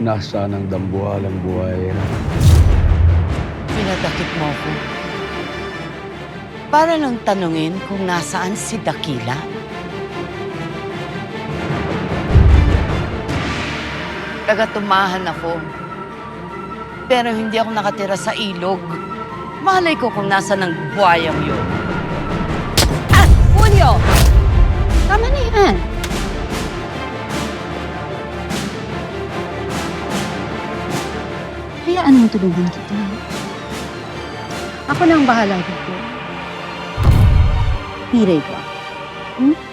Nasaan ang dambuhalang buhay? Pinadakip mo ko. Para lang tanungin kung nasaan si Dakila. Taga-tumahan ako. Pero hindi ako nakatira sa ilog. Malay ko kung nasaan ang buhayang yun. Ah! Julio! Tama na yan. Hayaan mong tulungan kita. Ako na ang bahala dito. Hiray ko. Hmm?